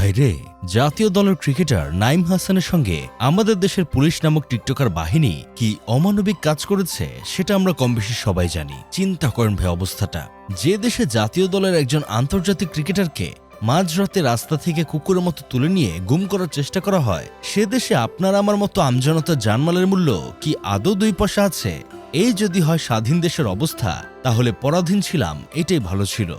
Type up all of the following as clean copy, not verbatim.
ভাইরে, জাতীয় দলের ক্রিকেটার নাইম হাসানের সঙ্গে আমাদের দেশের পুলিশ নামক টিকটকার বাহিনী কি অমানবিক কাজ করেছে সেটা আমরা কমবেশি সবাই জানি। চিন্তা করেন ভাই অবস্থাটা, যে দেশে জাতীয় দলের একজন আন্তর্জাতিক ক্রিকেটারকে মাঝরাতে রাস্তা থেকে কুকুরের মতো তুলে নিয়ে গুম করার চেষ্টা করা হয়, সে দেশে আপনার আমার মতো আমজনতার জানমালের মূল্য কি আদৌ 2 পয়সা আছে? এই যদি হয় স্বাধীন দেশের অবস্থা, তাহলে পরাধীন ছিলাম এটাই ভালো ছিল।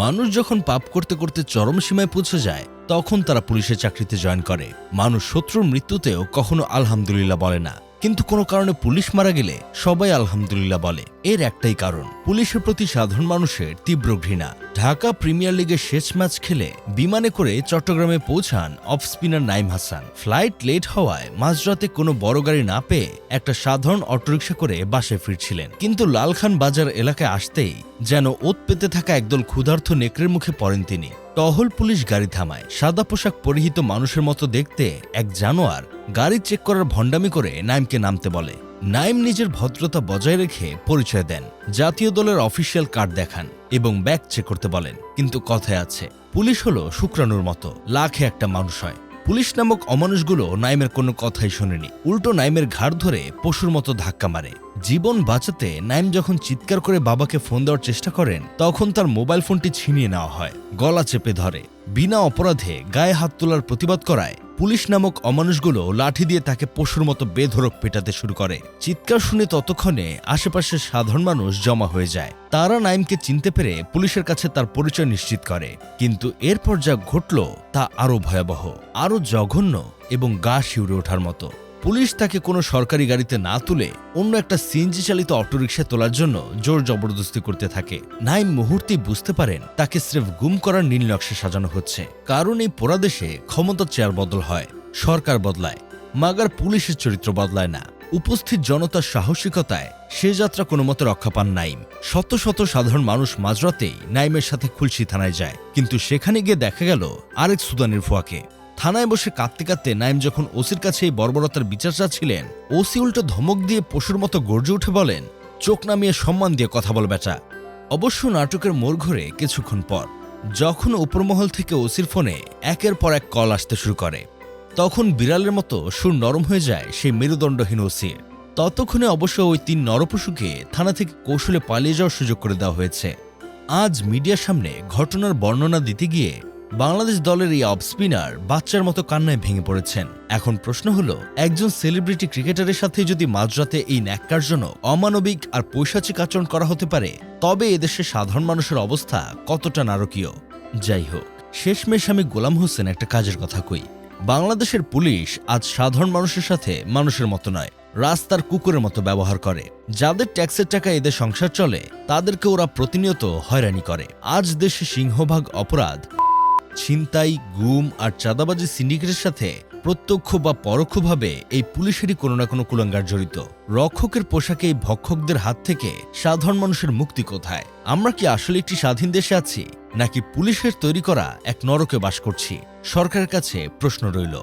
মানুষ যখন পাপ করতে করতে চরম সীমায় পৌঁছে যায়, তখন তারা পুলিশের চাকরিতে জয়েন করে। মানুষ শত্রুর মৃত্যুতেও কখনো আলহামদুলিল্লাহ বলে না, কিন্তু কোনো কারণে পুলিশ মারা গেলে সবাই আলহামদুলিল্লাহ বলে। এর একটাই কারণ, পুলিশের প্রতি সাধারণ মানুষের তীব্র ঘৃণা। ঢাকা প্রিমিয়ার লিগের শেষ ম্যাচ খেলে বিমানে করে চট্টগ্রামে পৌঁছান off spinner Naim Hasan. Flight late হওয়ায় মাঝরাতে কোনো বড় গাড়ি না পেয়ে একটা সাধারণ অটোরিকশা করে বাসায় ফিরছিলেন, কিন্তু লালখান বাজার এলাকায় আসতেই যেন ওত পেতে থাকা একদল ক্ষুধার্ত নেকড়ের মুখে পড়েন তিনি। টহল পুলিশ গাড়ি থামায়। সাদা পোশাক পরিহিত মানুষের মতো দেখতে এক জানোয়ার গাড়ি চেক করার ভণ্ডামি করে নাইমকে নামতে বলে। নাইম নিজের ভদ্রতা বজায় রেখে পরিচয় দেন, জাতীয় দলের অফিসিয়াল কার্ড দেখান এবং ব্যাগ চেক করতে বলেন। কিন্তু কথায় আছে, পুলিশ হলো শুক্রাণুর মতো, লাখে একটা মানুষ হয়। পুলিশ নামক অমানুষগুলো নাইমের কোনো কথাই শোনেনি, উল্টো নাইমের ঘাড় ধরে পশুর মতো ধাক্কা মারে। জীবন বাঁচাতে নাইম যখন চিৎকার করে বাবাকে ফোন দেওয়ার চেষ্টা করেন, তখন তার মোবাইল ফোনটি ছিনিয়ে নেওয়া হয়, গলা চেপে ধরে। বিনা অপরাধে গায়ে হাত তোলার প্রতিবাদ করায় পুলিশ নামক অমানুষগুলো লাঠি দিয়ে তাকে পশুর মতো বেধড়ক পেটাতে শুরু করে। চিৎকার শুনে ততক্ষণে আশেপাশের সাধারণ মানুষ জমা হয়ে যায়। তারা নাইমকে চিনতে পেরে পুলিশের কাছে তার পরিচয় নিশ্চিত করে। কিন্তু এরপর যা ঘটল তা আরো ভয়াবহ, আরো জঘন্য এবং গা শিউরে ওঠার মতো। পুলিশ তাকে কোনো সরকারি গাড়িতে না তুলে অন্য একটা সিএনজি চালিত অটোরিকশায় তোলার জন্য জোর জবরদস্তি করতে থাকে। নাইম মুহূর্তেই বুঝতে পারেন তাকে স্রেফ গুম করার নীল নকশা সাজানো হচ্ছে। কারণ এই পোড়া দেশে ক্ষমতার চেয়ার বদল হয়, সরকার বদলায়, মাগার পুলিশের চরিত্র বদলায় না। উপস্থিত জনতার সাহসিকতায় সে যাত্রা কোনো মতে রক্ষা পান নাইম। শত শত সাধারণ মানুষ মাঝরাতেই নাইমের সাথে খুলশি থানায় যায়, কিন্তু সেখানে গিয়ে দেখা গেল আরেক সুদানের ফুয়াকে। থানায় বসে কাঁদতে কাঁদতে নাইম যখন ওসির কাছে এই বর্বরতার বিচার চাচ্ছিলেন, ওসি উল্টো ধমক দিয়ে পশুর মতো গর্জে উঠে বলেন, চোখ নামিয়ে সম্মান দিয়ে কথা বল বেটা। অবশ্য নাটকের মোড় ঘুরে কিছুক্ষণ পর, যখন উপরমহল থেকে ওসির ফোনে একের পর এক কল আসতে শুরু করে, তখন বিড়ালের মতো সুর নরম হয়ে যায় সেই মেরুদণ্ডহীন ওসির। ততক্ষণে অবশ্য ওই 3 নরপশুকে থানা থেকে কৌশলে পালিয়ে যাওয়ার সুযোগ করে দেওয়া হয়েছে। আজ মিডিয়ার সামনে ঘটনার বর্ণনা দিতে গিয়ে বাংলাদেশ দলের এই অফ স্পিনার বাচ্চার মতো কান্নায় ভেঙে পড়েছেন। এখন প্রশ্ন হলো, একজন সেলিব্রিটি ক্রিকেটারের সাথে যদি মাঝরাতে এই ন্যাক্কারজনক, অমানবিক আর পৈশাচিক আচরণ করা হতে পারে, তবে এদেশের সাধারণ মানুষের অবস্থা কতটা নারকীয়। যাই হোক, শেষমেশ আমি গোলাম হোসেন একটা কাজের কথা কই। বাংলাদেশের পুলিশ আজ সাধারণ মানুষের সাথে মানুষের মতো নয়, রাস্তার কুকুরের মতো ব্যবহার করে। যাদের ট্যাক্সের টাকা এদের সংসার চলে, তাদেরকে ওরা প্রতিনিয়ত হয়রানি করে। আজ দেশে সিংহভাগ অপরাধ, ছিনতাই, গুম আর চাঁদাবাজি সিন্ডিকেটের সাথে প্রত্যক্ষ বা পরোক্ষভাবে এই পুলিশেরই কোনো না কোনো কুলাঙ্গার জড়িত। রক্ষকের পোশাকে এই ভক্ষকদের হাত থেকে সাধারণ মানুষের মুক্তি কোথায়? আমরা কি আসলে একটি স্বাধীন দেশে আছি, নাকি পুলিশের তৈরি করা এক নরকে বাস করছি? সরকারের কাছে প্রশ্ন রইল।